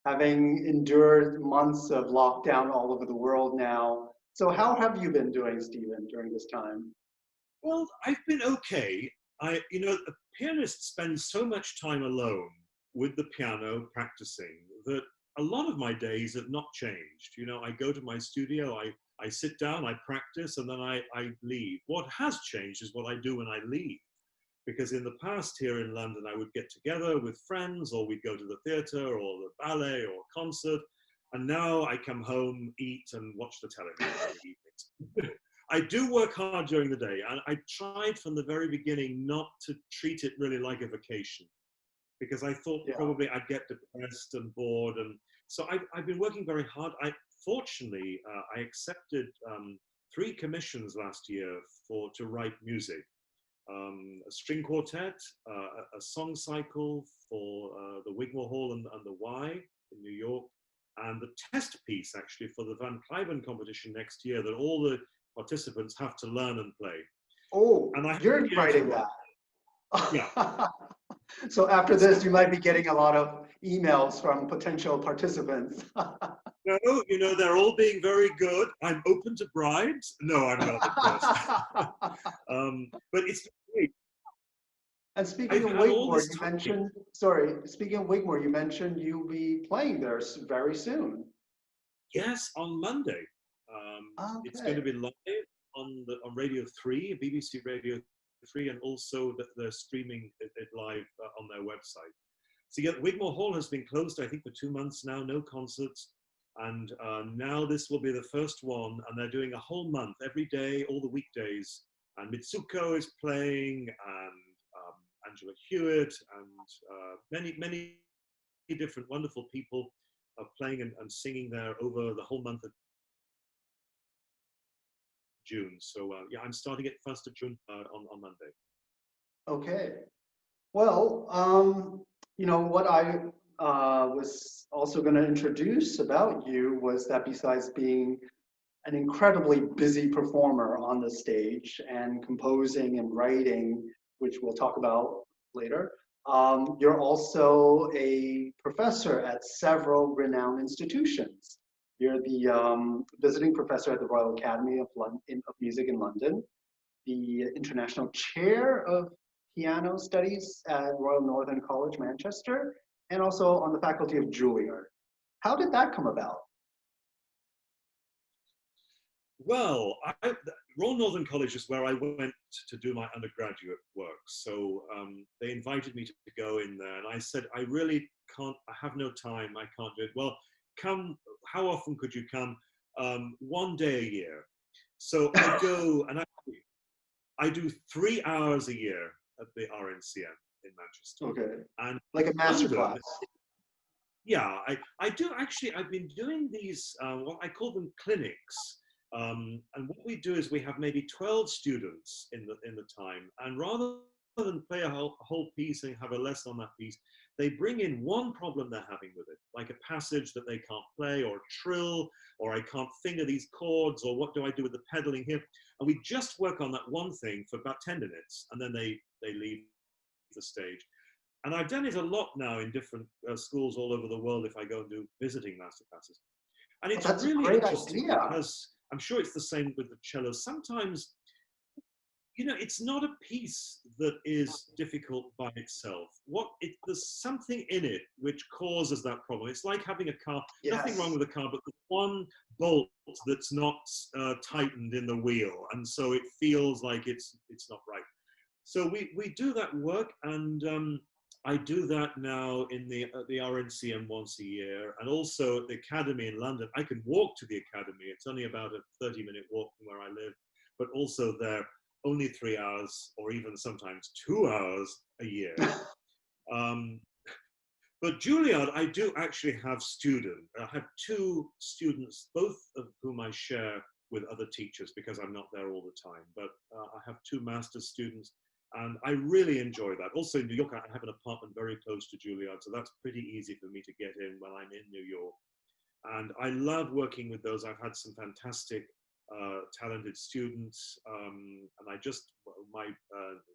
having endured months of lockdown all over the world now. So how have you been doing, Stephen, during this time? Well, I've been okay. A pianist spends so much time alone with the piano practicing that a lot of my days have not changed. I go to my studio, I sit down, I practice, and then I leave. What has changed is what I do when I leave. Because in the past here in London, I would get together with friends, or we'd go to the theatre or the ballet or concert. And now I come home, eat, and watch the television in the evenings. I do work hard during the day, and I tried from the very beginning not to treat it really like a vacation because I thought Yeah. probably I'd get depressed and bored. And so I've been working very hard. Fortunately, I accepted 3 commissions last year to write music. A string quartet, a song cycle for the Wigmore Hall and the Y in New York, and the test piece actually for the Van Cliburn competition next year that all the participants have to learn and play. Oh, And I have you're a year to writing write. Yeah. that. So after this, you might be getting a lot of emails from potential participants. No, they're all being very good. I'm open to bribes. No, I'm not, of course. But it's great. And speaking I've of had all Wigmore, this you time. mentioned, sorry, speaking of Wigmore, you mentioned you'll be playing there very soon. Yes, on Monday. It's going Okay. to be live on Radio 3, BBC Radio 3, and also they're streaming it live on their website. So yeah, Wigmore Hall has been closed, I think, for 2 months now, no concerts. And now this will be the first one, and they're doing a whole month, every day, all the weekdays. And Mitsuko is playing, and Angela Hewitt, and many different wonderful people are playing and singing there over the whole month of June. So yeah, I'm starting it 1st of June on Monday. Okay. Well, what I was also going to introduce about you was that besides being an incredibly busy performer on the stage and composing and writing, which we'll talk about later, you're also a professor at several renowned institutions. You're the visiting professor at the Royal Academy of Music in London, the International Chair of Piano Studies at Royal Northern College, Manchester, and also on the faculty of Juilliard. How did that come about? Well, Royal Northern College is where I went to do my undergraduate work. So they invited me to go in there, and I said, I really can't, I have no time, I can't do it. Well, come, how often could you come? 1 day a year. So I go, and I do 3 hours a year at the RNCM in Manchester. Okay. And like a master London, class. yeah, I do actually, I've been doing these, what I call them clinics. And what we do is we have maybe 12 students in the time, and rather than play a whole piece and have a lesson on that piece, they bring in one problem they're having with it, like a passage that they can't play, or a trill, or I can't finger these chords, or what do I do with the pedaling here? And we just work on that one thing for about 10 minutes, and then they leave the stage. And I've done it a lot now in different schools all over the world if I go and do visiting masterclasses. And Oh, it's that's a really great interesting idea. because I'm sure it's the same with the cello. Sometimes, it's not a piece that is difficult by itself. There's something in it which causes that problem. It's like having a car, nothing wrong Yes. with a car, but there's one bolt that's not tightened in the wheel. And so it feels like it's not right. So we do that work, and I do that now in the RNCM once a year, and also at the Academy in London. I can walk to the Academy. It's only about a 30-minute walk from where I live, but also there only 3 hours, or even sometimes 2 hours a year. But Juilliard, I do actually have students. I have 2 students, both of whom I share with other teachers because I'm not there all the time. But I have 2 master's students, and I really enjoy that. Also in New York, I have an apartment very close to Juilliard, so that's pretty easy for me to get in when I'm in New York. And I love working with those. I've had some fantastic, talented students. And my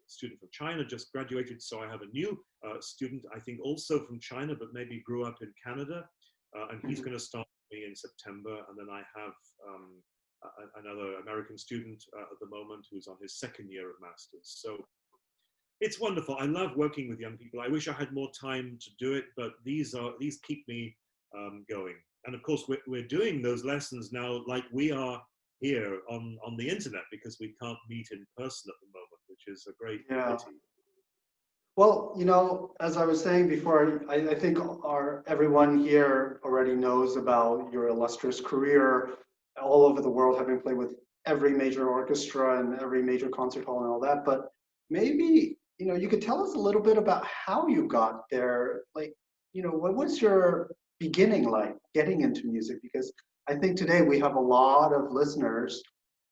student from China just graduated, so I have a new student, I think also from China, but maybe grew up in Canada. and he's going to start with me in September. And then I have another American student at the moment who's on his second year of masters. So it's wonderful. I love working with young people. I wish I had more time to do it, but these keep me going. And of course, we're doing those lessons now like we are here on the internet, because we can't meet in person at the moment, which is a great Yeah. pity. Well, you know, as I was saying before, I think everyone here already knows about your illustrious career all over the world, having played with every major orchestra and every major concert hall and all that. But maybe, you know, you could tell us a little bit about how you got there. Like, you know, what was your beginning like getting into music? Because I think today we have a lot of listeners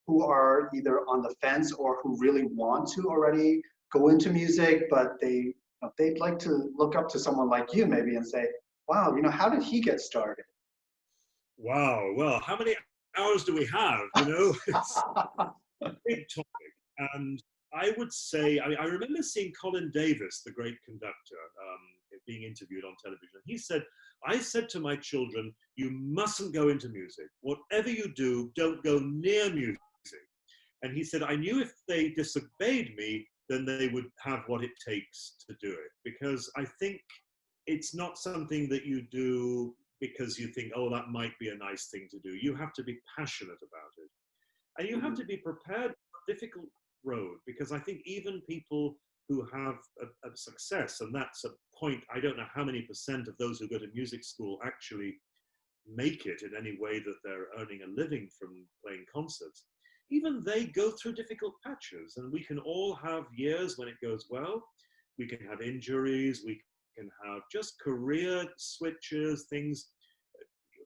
who are either on the fence or who really want to already go into music, but they'd like to look up to someone like you maybe and say, wow, you know, how did he get started? Wow. Well, how many hours do we have? You know, it's a big topic. And I would say, I remember seeing Colin Davis, the great conductor, being interviewed on television. He said, I said to my children, you mustn't go into music. Whatever you do, don't go near music. And he said, I knew if they disobeyed me, then they would have what it takes to do it. Because I think it's not something that you do because you think, oh, that might be a nice thing to do. You have to be passionate about it. And you have to be prepared for a difficult road, because I think even people who have a success, and that's a point, I don't know how many percent of those who go to music school actually make it in any way that they're earning a living from playing concerts. Even they go through difficult patches, and we can all have years when it goes well. We can have injuries, we can have just career switches, things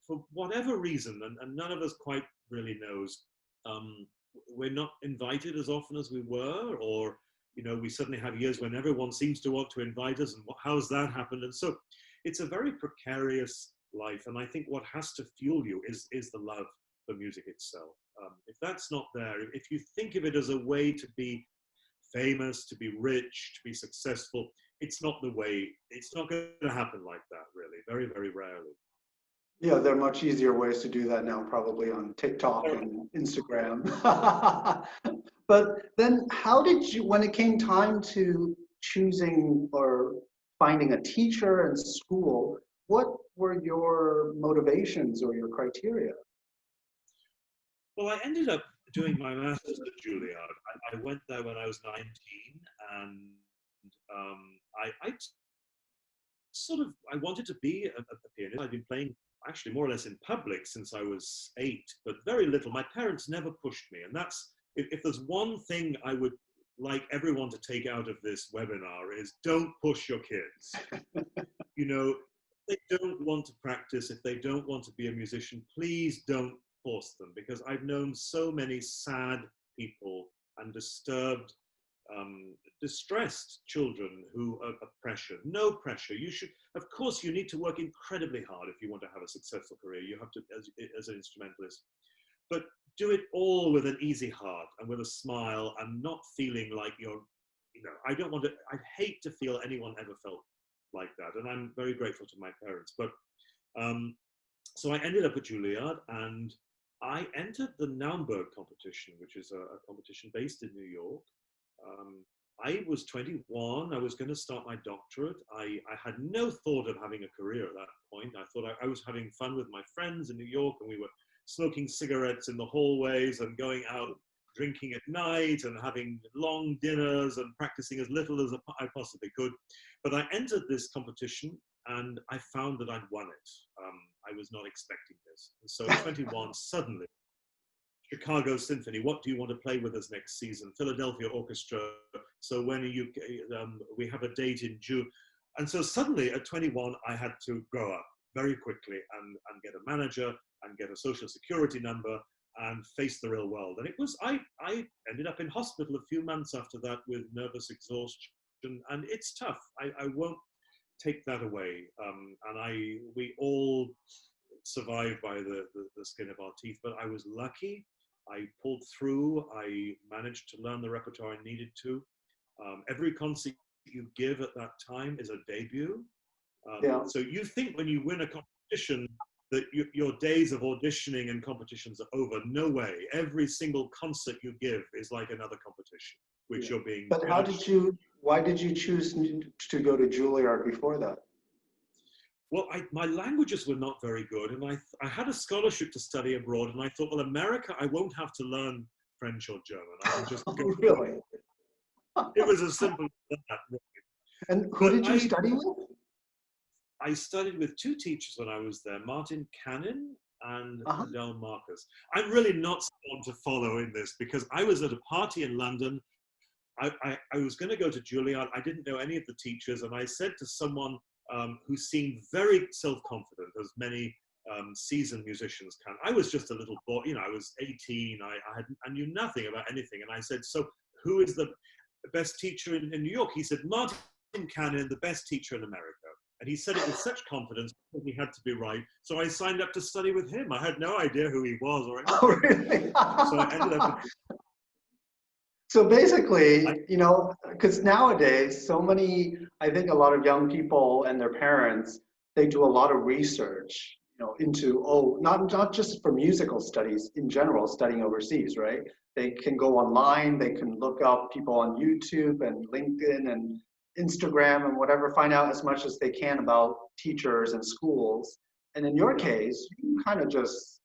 for whatever reason, and none of us quite really knows. We're not invited as often as we were, or you know, we suddenly have years when everyone seems to want to invite us, and how's that happened? And so it's a very precarious life, and I think what has to fuel you is the love for music itself. If that's not there, if you think of it as a way to be famous, to be rich, to be successful, it's not the way, it's not going to happen like that, really, very, very rarely. Yeah, there are much easier ways to do that now, probably on TikTok and Instagram. But then how did you, when it came time to choosing or finding a teacher in school, what were your motivations or your criteria? Well, I ended up doing my master's at Juilliard. I went there when I was 19, and I sort of, I wanted to be a pianist. I've been playing actually more or less in public since I was 8, but very little. My parents never pushed me, and that's, if there's one thing I would like everyone to take out of this webinar, is don't push your kids. You know, if they don't want to practice, if they don't want to be a musician, please don't force them, because I've known so many sad people and disturbed, distressed children who are pressured. No pressure. You should, of course, you need to work incredibly hard if you want to have a successful career. You have to, as an instrumentalist, but do it all with an easy heart and with a smile, and not feeling like you're, you know, I don't want to, I hate to feel anyone ever felt like that. And I'm very grateful to my parents. But so I ended up at Juilliard, and I entered the Naumburg competition, which is a competition based in New York. I was 21. I was going to start my doctorate. I had no thought of having a career at that point. I thought I was having fun with my friends in New York, and we were smoking cigarettes in the hallways and going out drinking at night and having long dinners and practicing as little as I possibly could. But I entered this competition, and I found that I'd won it. I was not expecting this. And so at 21, suddenly, Chicago Symphony, what do you want to play with us next season? Philadelphia Orchestra, so when are you, we have a date in June. And so suddenly at 21, I had to grow up very quickly and get a manager and get a social security number and face the real world. And it was, I ended up in hospital a few months after that with nervous exhaustion, and it's tough. I won't take that away. And we all survived by the skin of our teeth, but I was lucky. I pulled through. I managed to learn the repertoire I needed to. Every concert you give at that time is a debut. Yeah. So you think when you win a competition, that your days of auditioning and competitions are over. No way. Every single concert you give is like another competition, which you're being But why did you choose to go to Juilliard before that? Well, my languages were not very good, and I had a scholarship to study abroad, and I thought, well, America, I won't have to learn French or German. I can just go. Really? It was as simple as that. And who did you study with? I studied with two teachers when I was there, Martin Cannon and Adele Marcus. I'm really not someone to follow in this because I was at a party in London. I was going to go to Juilliard. I didn't know any of the teachers, and I said to someone who seemed very self-confident, as many seasoned musicians can. I was just a little boy, you know, I was 18, I knew nothing about anything, and I said, so who is the best teacher in New York? He said, Martin Cannon, the best teacher in America. And he said it with such confidence that he had to be right. So I signed up to study with him. I had no idea who he was or anything. Oh, really? So I ended up. So basically, you know, because nowadays, I think a lot of young people and their parents, they do a lot of research, you know, into, not just for musical studies in general, studying overseas, right? They can go online, they can look up people on YouTube and LinkedIn and Instagram and whatever, find out as much as they can about teachers and schools. And in your case, you kind of just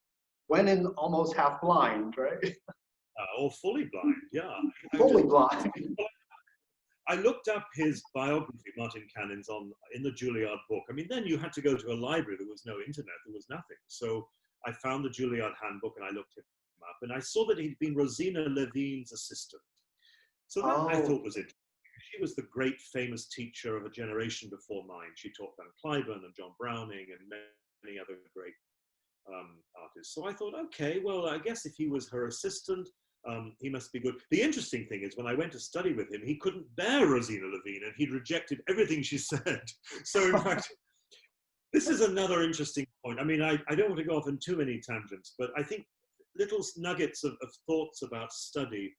went in almost half blind, right? Or fully blind, yeah. Fully blind. I looked up his biography, Martin Cannon's, in the Juilliard book. I mean, then you had to go to a library. There was no internet. There was nothing. So I found the Juilliard handbook and I looked him up. And I saw that he'd been Rosina Levine's assistant. So that I thought was interesting. She was the great famous teacher of a generation before mine. She taught Van Cliburn and John Browning and many other great artists. So I thought, okay, well, I guess if he was her assistant, he must be good. The interesting thing is when I went to study with him, he couldn't bear Rosina Levine and he'd rejected everything she said. So in fact, this is another interesting point. I mean, I don't want to go off on too many tangents, but I think little nuggets of thoughts about study.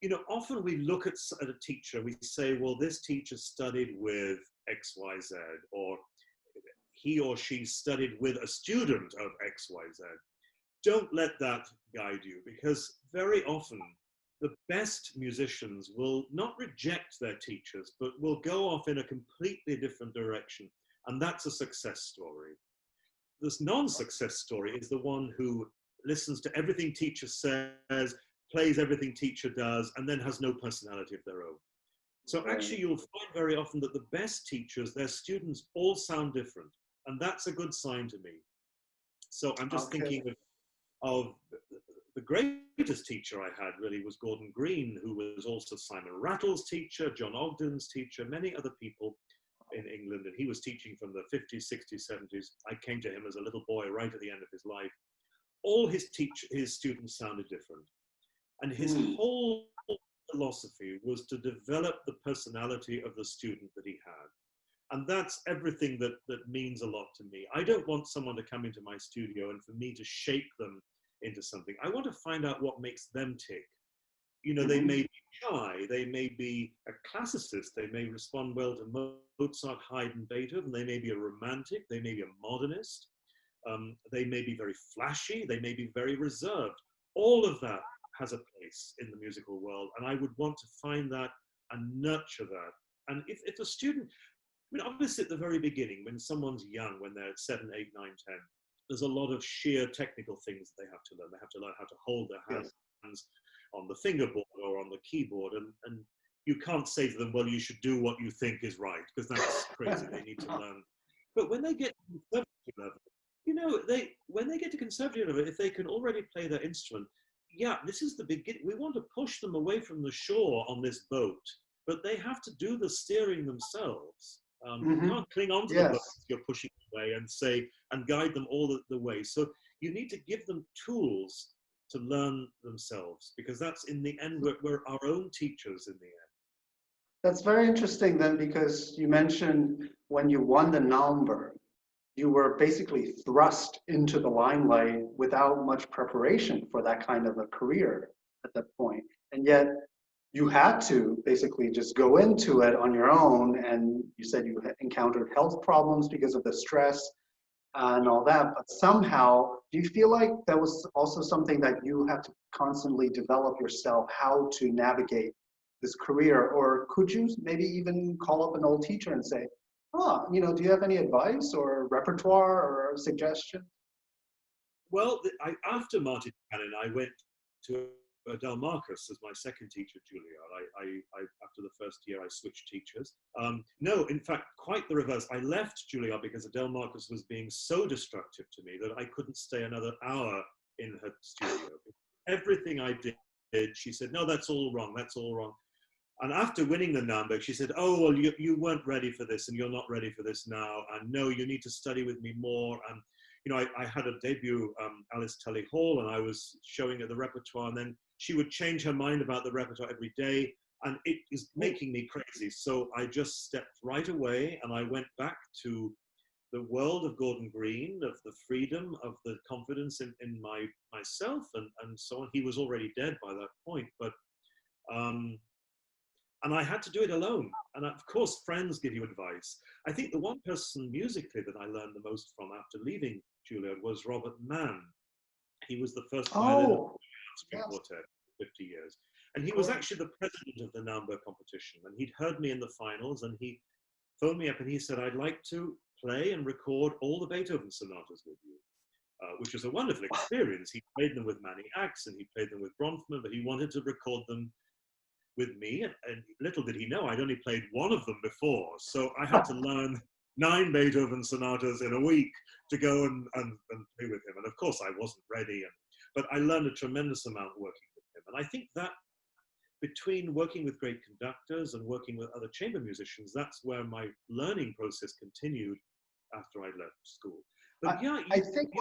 You know, often we look at a teacher, we say, well, this teacher studied with XYZ, or he or she studied with a student of XYZ. Don't let that guide you, because very often the best musicians will not reject their teachers, but will go off in a completely different direction. And that's a success story. This non-success story is the one who listens to everything teacher says, plays everything teacher does, and then has no personality of their own. So actually you'll find very often that the best teachers, their students all sound different. And that's a good sign to me. So I'm just thinking of the greatest teacher I had really was Gordon Green, who was also Simon Rattle's teacher, John Ogden's teacher, many other people in England. And he was teaching from the 50s, 60s, 70s. I came to him as a little boy right at the end of his life. All his students sounded different. And his whole philosophy was to develop the personality of the student that he had. And that's everything that means a lot to me. I don't want someone to come into my studio and for me to shape them into something. I want to find out what makes them tick. You know, they may be shy, they may be a classicist, they may respond well to Mozart, Haydn, Beethoven, they may be a romantic, they may be a modernist, they may be very flashy, they may be very reserved. All of that has a place in the musical world, and I would want to find that and nurture that. And if a student, I mean, obviously at the very beginning, when someone's young, when they're 7, 8, 9, 10, there's a lot of sheer technical things that they have to learn. They have to learn how to hold their hands on the fingerboard or on the keyboard, and you can't say to them, well, you should do what you think is right, because that's crazy. They need to learn. But when they get to conservative level, you know, when they get to conservative level, if they can already play their instrument, yeah, this is the beginning. We want to push them away from the shore on this boat, but they have to do the steering themselves. You can't cling on to the boat you're pushing away and guide them all the way. So you need to give them tools to learn themselves, because that's in the end, we're our own teachers in the end. That's very interesting then, because you mentioned when you won the Naumburg, you were basically thrust into the limelight without much preparation for that kind of a career at that point. And yet you had to basically just go into it on your own. And you said you had encountered health problems because of the stress. and all that, but somehow, do you feel like that was also something that you have to constantly develop yourself, how to navigate this career? Or could you maybe even call up an old teacher and say, oh, do you have any advice or repertoire or suggestion? Well, after Martin Buchanan, I went to Adele Marcus as my second teacher at Juilliard. After the first year, I switched teachers. No, in fact, quite the reverse. I left Juilliard because Adele Marcus was being so destructive to me that I couldn't stay another hour in her studio. Everything I did, she said, no, that's all wrong, that's all wrong. And after winning the Naumburg, she said, oh, well, you weren't ready for this, and you're not ready for this now, and no, you need to study with me more. And I had a debut, Alice Tully Hall, and I was showing her the repertoire, and then she would change her mind about the repertoire every day, and it is making me crazy. So I just stepped right away, and I went back to the world of Gordon Green, of the freedom, of the confidence in myself, and so on. He was already dead by that point, but and I had to do it alone. And of course, friends give you advice. I think the one person musically that I learned the most from after leaving Juilliard was Robert Mann. He was the first violin of the String Quartet for 50 years. And he was actually the president of the Naumburg competition. And he'd heard me in the finals, and he phoned me up and he said, I'd like to play and record all the Beethoven sonatas with you, which was a wonderful experience. He played them with Manny Axe and he played them with Bronfman, but he wanted to record them with me, and little did he know I'd only played one of them before, so I had to learn 9 Beethoven sonatas in a week to go and play with him. And of course I wasn't ready, but I learned a tremendous amount working with him. And I think that between working with great conductors and working with other chamber musicians, that's where my learning process continued after I left school. But I think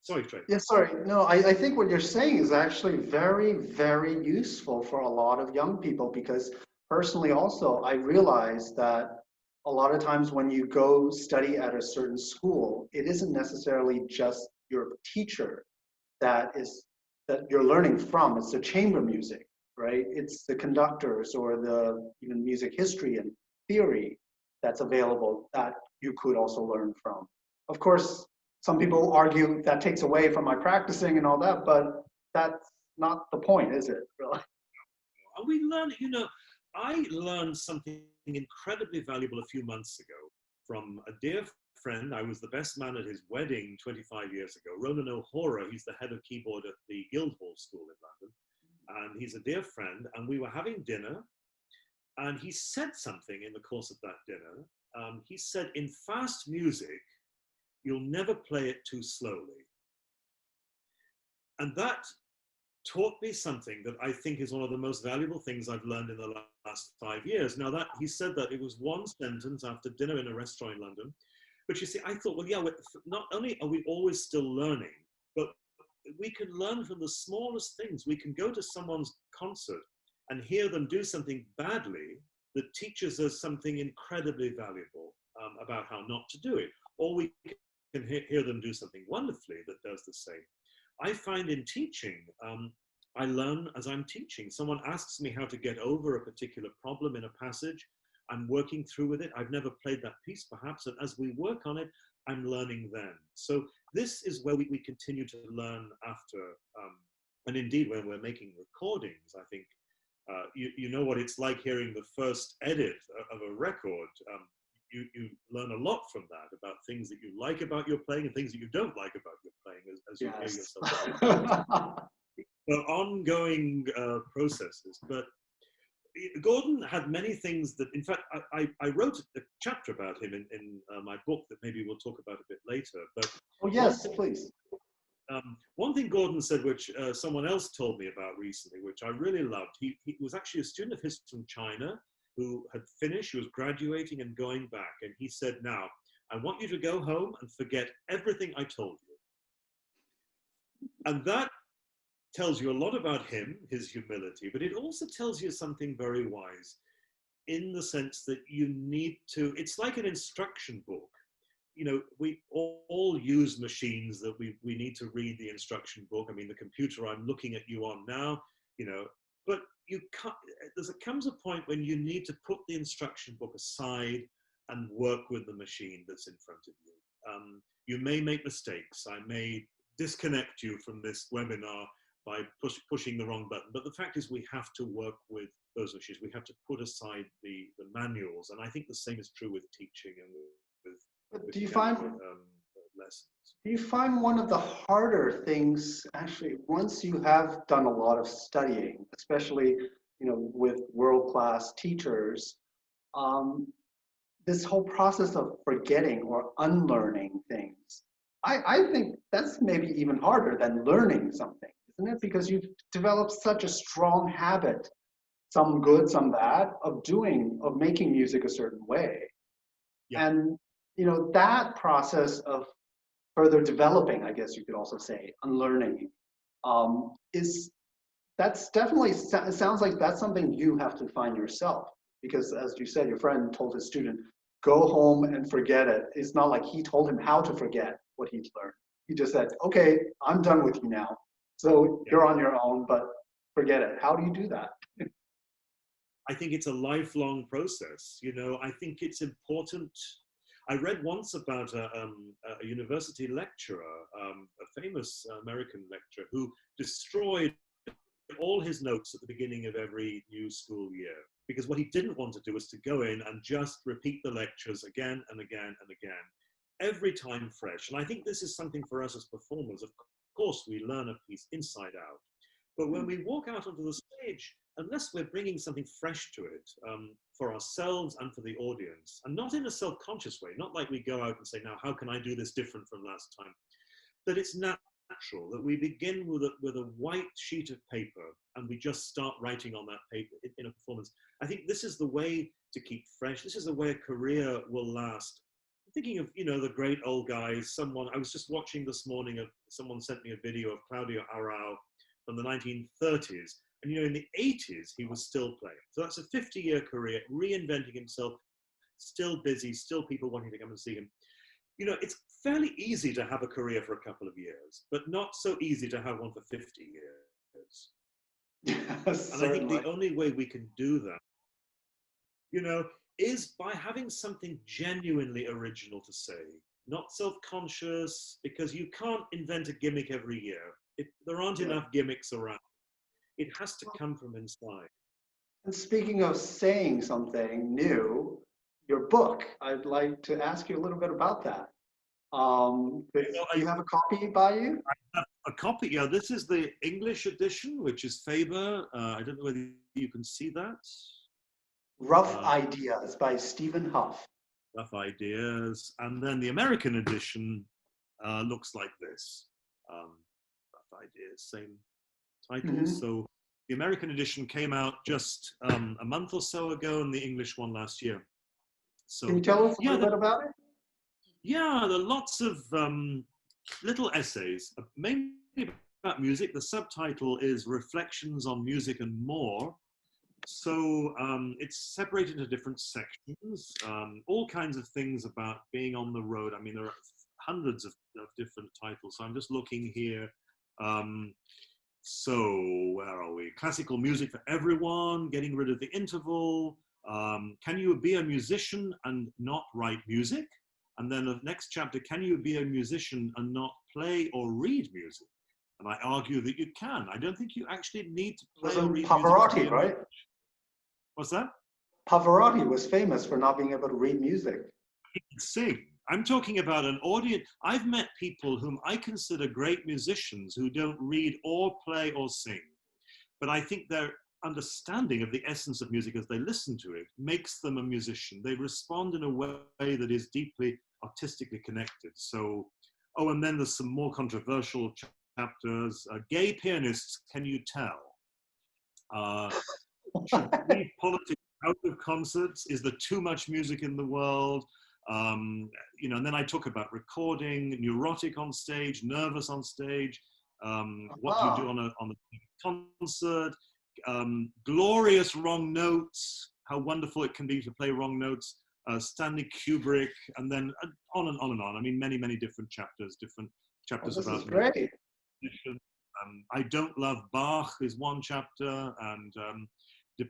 sorry, Trey. Yeah, sorry. No, I think what you're saying is actually very, very useful for a lot of young people, because personally also I realize that a lot of times when you go study at a certain school, it isn't necessarily just your teacher that you're learning from. It's the chamber music, right? It's the conductors or the even music history and theory that's available that you could also learn from. Of course, some people argue that takes away from my practicing and all that, but that's not the point, is it, really? We learn, I learned something incredibly valuable a few months ago from a dear friend. I was the best man at his wedding 25 years ago. Ronan O'Hora, he's the head of keyboard at the Guildhall School in London. And he's a dear friend, and we were having dinner, and he said something in the course of that dinner. He said, in fast music, you'll never play it too slowly. And that taught me something that I think is one of the most valuable things I've learned in the last 5 years. Now, that he said that it was one sentence after dinner in a restaurant in London. But you see, I thought, well, yeah, not only are we always still learning, but we can learn from the smallest things. We can go to someone's concert and hear them do something badly that teaches us something incredibly valuable about how not to do it. Or we can hear them do something wonderfully that does the same. I find in teaching, I learn as I'm teaching. Someone asks me how to get over a particular problem in a passage. I'm working through with it. I've never played that piece perhaps, and as we work on it, I'm learning then. So this is where we continue to learn after, and indeed when we're making recordings, I think, you know what it's like hearing the first edit of a record. You learn a lot from that, about things that you like about your playing and things that you don't like about your playing as you hear yourself. So ongoing processes. But Gordon had many things that, in fact, I wrote a chapter about him in my book that maybe we'll talk about a bit later. But oh yes, please. One thing Gordon said, which someone else told me about recently, which I really loved, he was actually a student of his from China who had finished, he was graduating and going back. And he said, now, I want you to go home and forget everything I told you. And that tells you a lot about him, his humility, but it also tells you something very wise in the sense that you need to, it's like an instruction book. We all use machines that we need to read the instruction book. I mean, the computer I'm looking at you on now, but you can't, comes a point when you need to put the instruction book aside and work with the machine that's in front of you. You may make mistakes. I may disconnect you from this webinar by pushing the wrong button. But the fact is we have to work with those issues. We have to put aside the manuals. And I think the same is true with teaching and with do you find lessons. Do you find one of the harder things, actually, once you have done a lot of studying, especially, with world-class teachers, this whole process of forgetting or unlearning things, I think that's maybe even harder than learning something, isn't it? Because you've developed such a strong habit, some good, some bad, of making music a certain way. Yeah. And, that process of further developing, I guess you could also say, unlearning, that's definitely, it sounds like that's something you have to find yourself. Because as you said, your friend told his student, go home and forget it. It's not like he told him how to forget what he'd learned. He just said, okay, I'm done with you now. So you're on your own, but forget it. How do you do that? I think it's a lifelong process. I think it's important. I read once about a university lecturer, a famous American lecturer, who destroyed all his notes at the beginning of every new school year. Because what he didn't want to do was to go in and just repeat the lectures again and again and again, every time fresh. And I think this is something for us as performers. Of course, we learn a piece inside out. But when we walk out onto the stage, unless we're bringing something fresh to it for ourselves and for the audience, and not in a self-conscious way, not like we go out and say, now, how can I do this different from last time? That it's natural, that we begin with a white sheet of paper and we just start writing on that paper in a performance. I think this is the way to keep fresh. This is the way a career will last. I'm thinking of, the great old guys. I was just watching this morning, someone sent me a video of Claudio Arrau from the 1930s. And, in the 80s, he was still playing. So that's a 50-year career, reinventing himself, still busy, still people wanting to come and see him. It's fairly easy to have a career for a couple of years, but not so easy to have one for 50 years. And I think the only way we can do that, is by having something genuinely original to say, not self-conscious, because you can't invent a gimmick every year. There aren't enough gimmicks around. It has to come from inside. And speaking of saying something new, your book, I'd like to ask you a little bit about that. Do you have a copy by you? I have a copy, yeah. This is the English edition, which is Faber. I don't know whether you can see that. Rough Ideas by Stephen Hough. Rough Ideas. And then the American edition looks like this. Rough Ideas, same title. So the American edition came out just a month or so ago, and the English one last year. So can you tell us a little bit about it? Yeah, there are lots of little essays, mainly about music. The subtitle is Reflections on Music and More. So it's separated into different sections, all kinds of things about being on the road. I mean, there are hundreds of different titles. So I'm just looking here. So where are we? Classical music for everyone, getting rid of the interval. Can you be a musician and not write music? And then the next chapter, can you be a musician and not play or read music? And I argue that you can. I don't think you actually need to play or read Pavarotti, music. right? What's that? Pavarotti was famous for not being able to read music. He can sing. I'm talking about an audience. I've met people whom I consider great musicians who don't read or play or sing. But I think their understanding of the essence of music as they listen to it makes them a musician. They respond in a way that is deeply artistically connected. So, and then there's some more controversial chapters. Gay pianists, can you tell? Should we politics out of concerts? Is there too much music in the world? And then I talk about recording, neurotic on stage, nervous on stage, what do you do on a concert, glorious wrong notes, how wonderful it can be to play wrong notes, Stanley Kubrick, and then on and on and on. I mean, many, many different chapters This about is great. music. I Don't Love Bach is one chapter, and there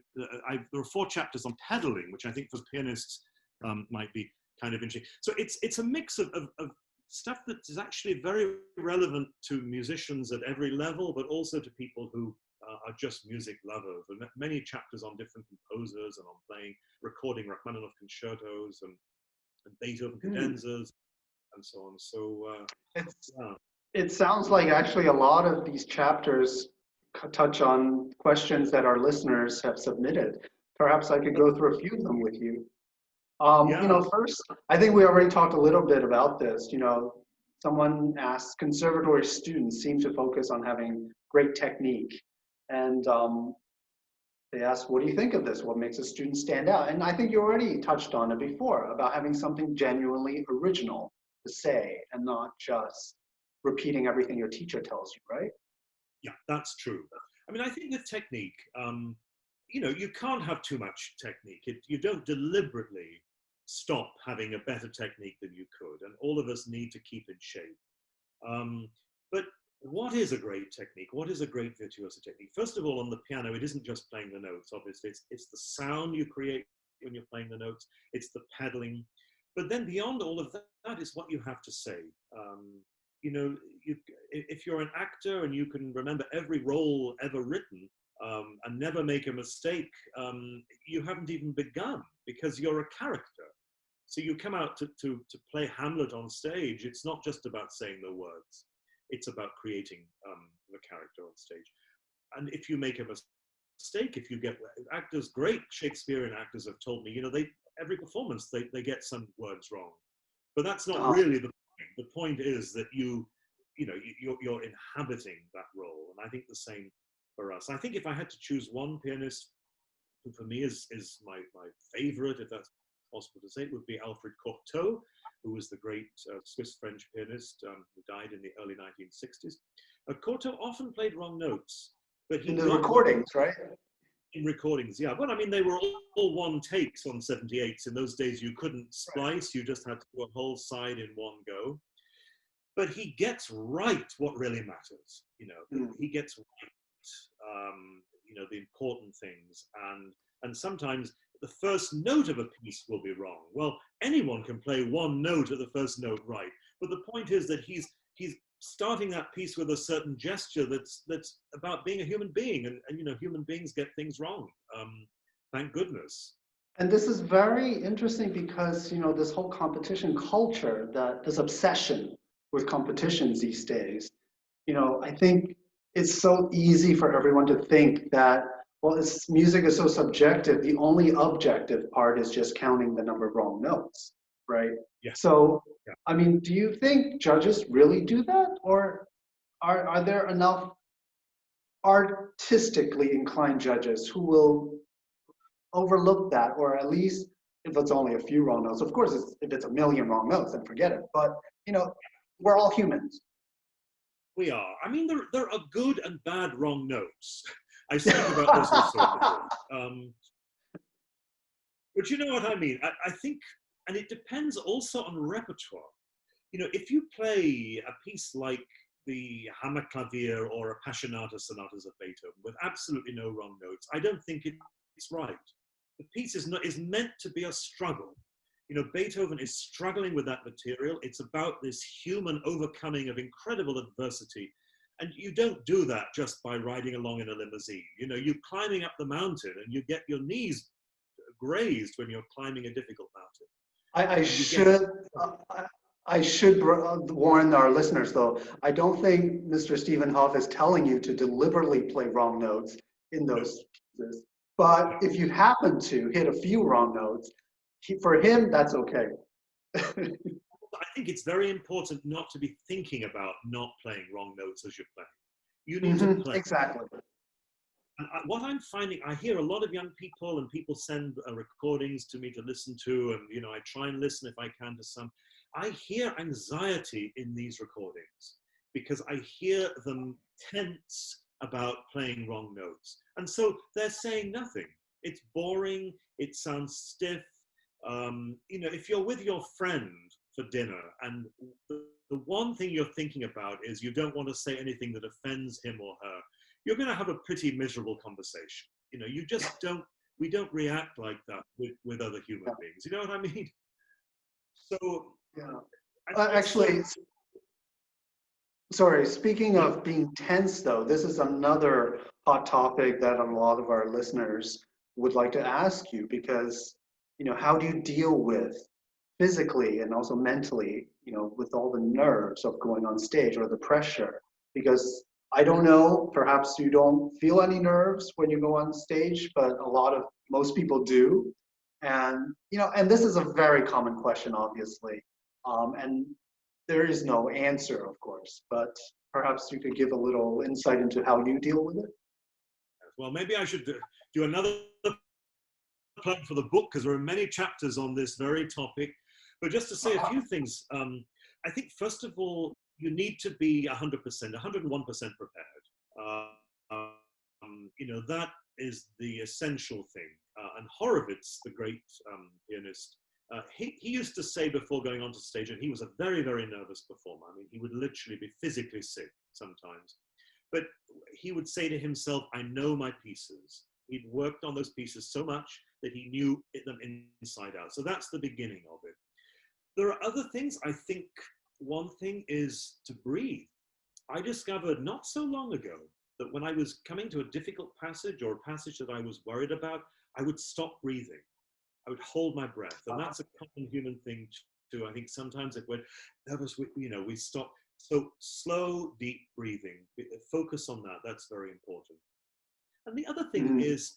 are 4 chapters on pedaling, which I think for pianists might be kind of interesting. So it's a mix of stuff that is actually very relevant to musicians at every level, but also to people who are just music lovers. And many chapters on different composers and on playing, recording Rachmaninoff concertos and Beethoven cadenzas and so on. So yeah. It sounds like actually a lot of these chapters touch on questions that our listeners have submitted. Perhaps I could go through a few of them with you. Yeah. First, I think we already talked a little bit about this. Someone asked, conservatory students seem to focus on having great technique. And they asked, what do you think of this? What makes a student stand out? And I think you already touched on it before about having something genuinely original to say and not just repeating everything your teacher tells you, right? Yeah, that's true. I mean, I think with technique, you can't have too much technique. You don't deliberately stop having a better technique than you could, and all of us need to keep in shape. But what is a great technique? What is a great virtuoso technique? First of all, on the piano, it isn't just playing the notes, obviously. It's the sound you create when you're playing the notes. It's the pedaling. But then beyond all of that is what you have to say. If you're an actor and you can remember every role ever written and never make a mistake, you haven't even begun because you're a character. So you come out to play Hamlet on stage. It's not just about saying the words. It's about creating the character on stage. And if you make a mistake, if you get actors, great Shakespearean actors have told me, every performance they get some words wrong. But that's not really the point. The point is that you're inhabiting that role. And I think the same for us. I think if I had to choose one pianist who for me is my favorite, if that's possible to say, it would be Alfred Cortot, who was the great Swiss-French pianist who died in the early 1960s. Cortot often played wrong notes. But in the recordings, right? In recordings, yeah. Well, I mean, they were all one takes on 78s. In those days, you couldn't splice. You just had to do a whole side in one go. But he gets right what really matters. He gets right, the important things. And sometimes the first note of a piece will be wrong. Well, anyone can play one note of the first note right. But the point is that he's starting that piece with a certain gesture that's about being a human being, and human beings get things wrong. Thank goodness. And this is very interesting because this whole competition culture, this obsession with competitions these days, I think it's so easy for everyone to think that, well, music is so subjective. The only objective part is just counting the number of wrong notes, right? Yeah. So, yeah. I mean, do you think judges really do that? Or are there enough artistically inclined judges who will overlook that, or at least if it's only a few wrong notes? Of course, if it's a million wrong notes, then forget it. But, we're all humans. We are. I mean, there are good and bad wrong notes. I speak about this also. But you know what I mean? I think, and it depends also on repertoire. If you play a piece like the Hammerklavier or a Passionata sonatas of Beethoven with absolutely no wrong notes, I don't think it's right. The piece is meant to be a struggle. Beethoven is struggling with that material. It's about this human overcoming of incredible adversity. And you don't do that just by riding along in a limousine. You're climbing up the mountain and you get your knees grazed when you're climbing a difficult mountain. I should warn our listeners, though. I don't think Mr. Stephen Hough is telling you to deliberately play wrong notes in those pieces. But if you happen to hit a few wrong notes, for him, that's okay. I think it's very important not to be thinking about not playing wrong notes as you're playing. You need to play. Exactly. And what I'm finding, I hear a lot of young people, and people send recordings to me to listen to, and I try and listen if I can to some. I hear anxiety in these recordings because I hear them tense about playing wrong notes. And so they're saying nothing. It's boring, it sounds stiff. If you're with your friend for dinner and the one thing you're thinking about is you don't want to say anything that offends him or her, you're going to have a pretty miserable conversation. We don't react like that with other human beings. You know what I mean? So Actually, sorry, speaking of being tense though, this is another hot topic that a lot of our listeners would like to ask you because, how do you deal with physically and also mentally, with all the nerves of going on stage or the pressure? Because I don't know, perhaps you don't feel any nerves when you go on stage, but most people do. And this is a very common question, obviously. And there is no answer, of course, but perhaps you could give a little insight into how you deal with it. Well, maybe I should do another plug for the book because there are many chapters on this very topic. But just to say a few things, I think first of all, you need to be 100%, 101% prepared. That is the essential thing. And Horowitz, the great pianist, he used to say before going onto stage, and he was a very, very nervous performer. I mean, he would literally be physically sick sometimes. But he would say to himself, I know my pieces. He'd worked on those pieces so much that he knew them inside out. So that's the beginning of it. There are other things. I think one thing is to breathe. I discovered not so long ago that when I was coming to a difficult passage or a passage that I was worried about, I would stop breathing. I would hold my breath. And that's a common human thing too. I think sometimes if we're nervous, we stop. So slow, deep breathing, focus on that. That's very important. And the other thing is,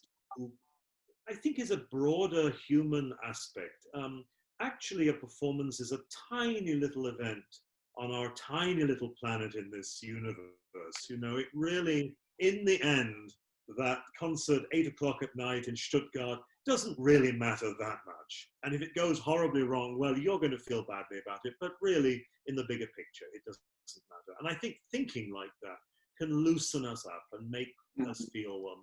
I think, is a broader human aspect. Actually, a performance is a tiny little event on our tiny little planet in this universe. It really, in the end, that concert 8 o'clock at night in Stuttgart doesn't really matter that much. And if it goes horribly wrong, well, you're going to feel badly about it. But really, in the bigger picture, it doesn't matter. And I think thinking like that can loosen us up and make us feel, well,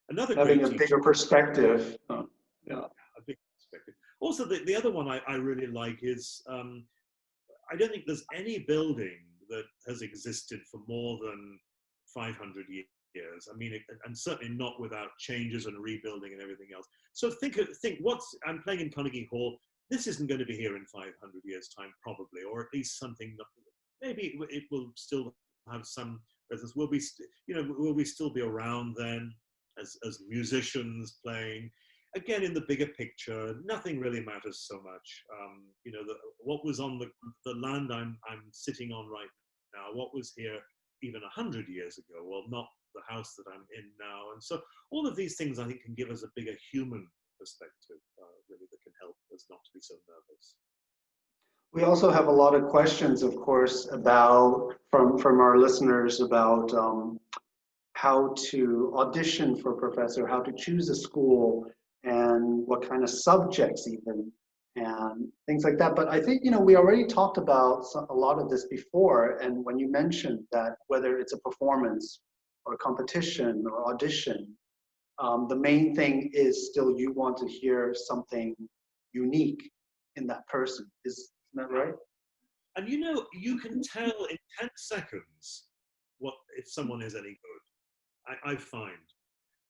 another Having great a bigger perspective. Yeah. A big perspective. Also, the other one I really like is, I don't think there's any building that has existed for more than 500 years. I mean, and certainly not without changes and rebuilding and everything else. So think I'm playing in Carnegie Hall. This isn't going to be here in 500 years' time, probably, or at least something that maybe it will still have some presence. Will we still be around then as musicians playing? Again, in the bigger picture, nothing really matters so much. What was on the land I'm sitting on right now, what was here even 100 years ago? Well, not the house that I'm in now. And so all of these things, I think, can give us a bigger human perspective, really, that can help us not to be so nervous. We also have a lot of questions, of course, from our listeners about how to audition for professor, how to choose a school, and what kind of subjects even, and things like that. But I think, we already talked about a lot of this before, and when you mentioned that whether it's a performance or a competition or audition, the main thing is still you want to hear something unique in that person. Isn't that right? And you can tell in 10 seconds if someone is any good, I find.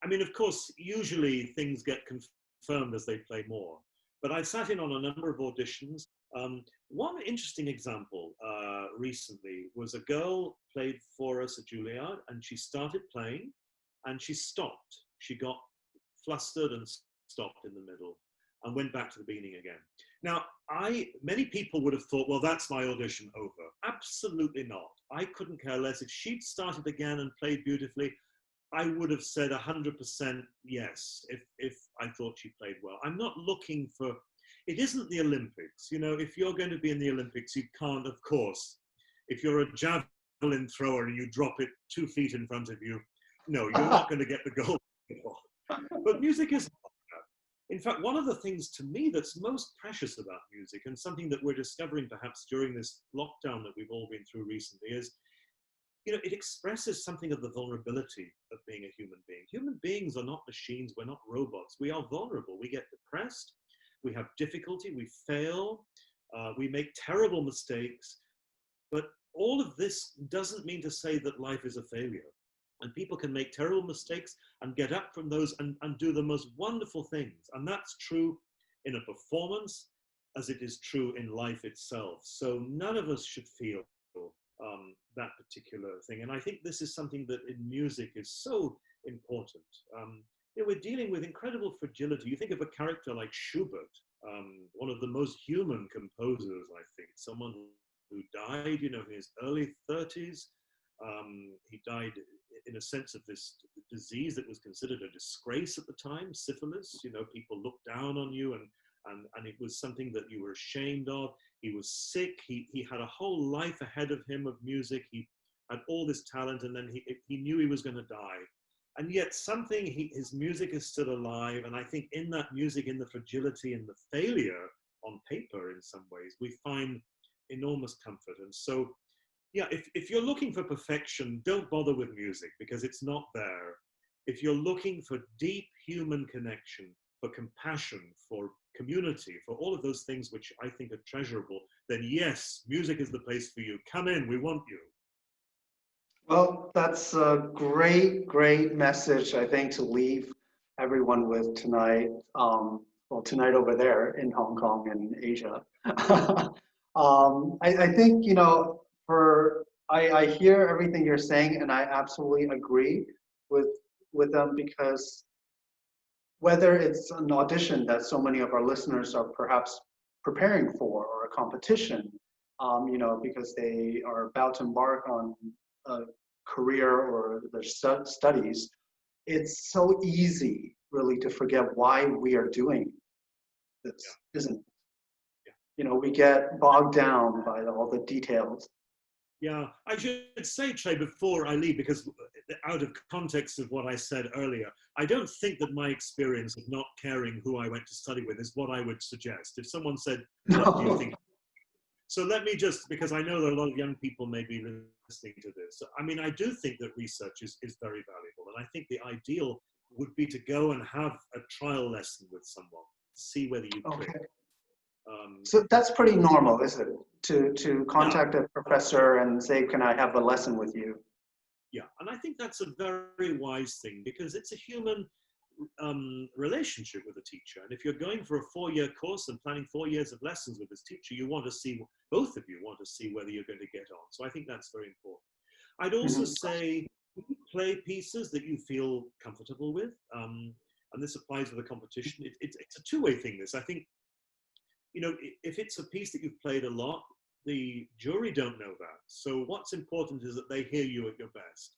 I mean, of course, usually things get confirmed as they play more. But I sat in on a number of auditions. One interesting example recently was a girl played for us at Juilliard, and she started playing, and she stopped. She got flustered and stopped in the middle and went back to the beginning again. Now, many people would have thought, well, that's my audition over. Absolutely not. I couldn't care less. If she'd started again and played beautifully, I would have said 100% yes if I thought she played well. I'm not looking for, it isn't the Olympics. If you're going to be in the Olympics, you can't, of course, if you're a javelin thrower and you drop it 2 feet in front of you, no, you're not going to get the gold. But music is not that. In fact, one of the things to me that's most precious about music, and something that we're discovering perhaps during this lockdown that we've all been through recently, is it expresses something of the vulnerability of being a human being. Human beings are not machines, we're not robots. We are vulnerable, we get depressed, we have difficulty, we fail, we make terrible mistakes, but all of this doesn't mean to say that life is a failure. And people can make terrible mistakes and get up from those and do the most wonderful things. And that's true in a performance, as it is true in life itself. So none of us should feel that particular thing. And I think this is something that in music is so important. We're dealing with incredible fragility. You think of a character like Schubert, one of the most human composers, I think, someone who died, in his early 30s. He died in a sense of this disease that was considered a disgrace at the time, syphilis. People looked down on you, and it was something that you were ashamed of. He was sick. He had a whole life ahead of him of music. He had all this talent, and then he knew he was going to die. And yet his music is still alive. And I think in that music, in the fragility and the failure on paper, in some ways, we find enormous comfort. And so, yeah, if you're looking for perfection, don't bother with music because it's not there. If you're looking for deep human connection, for compassion, for community, for all of those things which I think are treasurable, then yes, music is the place for you. Come in, we want you. Well, that's a great, great message, I think, to leave everyone with tonight. Well, tonight over there in Hong Kong and Asia. I think, I hear everything you're saying, and I absolutely agree with them, because whether it's an audition that so many of our listeners are perhaps preparing for, or a competition, because they are about to embark on a career or their studies, it's so easy really to forget why we are doing this, isn't it? Yeah. We get bogged down by all the details. Yeah, I should say, Trey, before I leave, because out of context of what I said earlier, I don't think that my experience of not caring who I went to study with is what I would suggest. If someone said, what do you think? So let me just, because I know that a lot of young people may be listening to this. I mean, I do think that research is very valuable. And I think the ideal would be to go and have a trial lesson with someone, see whether you click. Okay. So that's pretty normal, isn't it? To contact Yeah. a professor and say, can I have a lesson with you? Yeah, and I think that's a very wise thing, because it's a human relationship with a teacher. And if you're going for a 4-year course and planning 4 years of lessons with this teacher, you want to see, both of you want to see whether you're going to get on. So I think that's very important. I'd also say play pieces that you feel comfortable with. And this applies with a competition. It's a two-way thing, this. I think, if it's a piece that you've played a lot, the jury don't know that. So what's important is that they hear you at your best.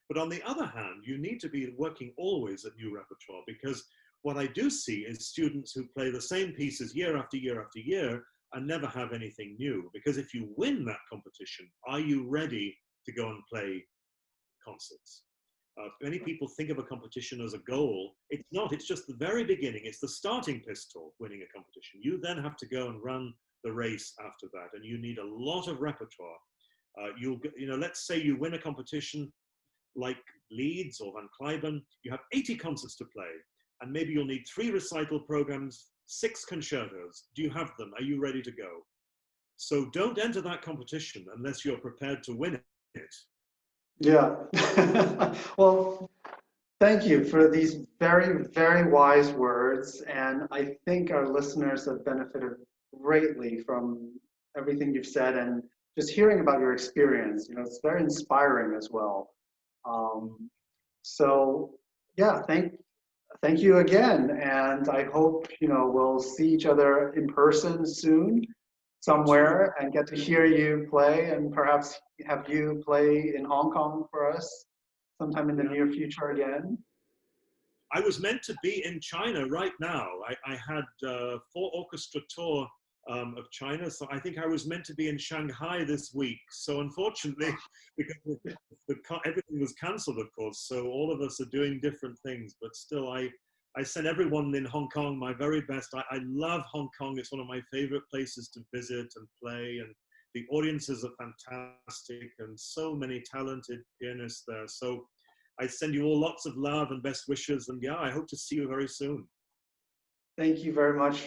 But on the other hand, you need to be working always at new repertoire, because what I do see is students who play the same pieces year after year after year and never have anything new. Because if you win that competition, are you ready to go and play concerts? Many people think of a competition as a goal. It's not, it's just the very beginning. It's the starting pistol, winning a competition. You then have to go and run the race after that, and you need a lot of repertoire. Let's say you win a competition like Leeds or Van Cliburn, you have 80 concerts to play, and maybe you'll need 3 recital programs, 6 concertos. Do you have them? Are you ready to go? So don't enter that competition unless you're prepared to win it. Yeah. Well, thank you for these very, very wise words. And I think our listeners have benefited greatly from everything you've said, and just hearing about your experience. It's very inspiring as well. So yeah, thank you again. And I hope, we'll see each other in person soon somewhere and get to hear you play, and perhaps have you play in Hong Kong for us sometime in the near future again. I was meant to be in China right now. I had 4 orchestra tour of China, so I think I was meant to be in Shanghai this week. So unfortunately, because everything was cancelled, of course, so all of us are doing different things, but still I send everyone in Hong Kong my very best. I love Hong Kong. It's one of my favorite places to visit and play, and the audiences are fantastic, and so many talented pianists there. So I send you all lots of love and best wishes, and yeah, I hope to see you very soon. Thank you very much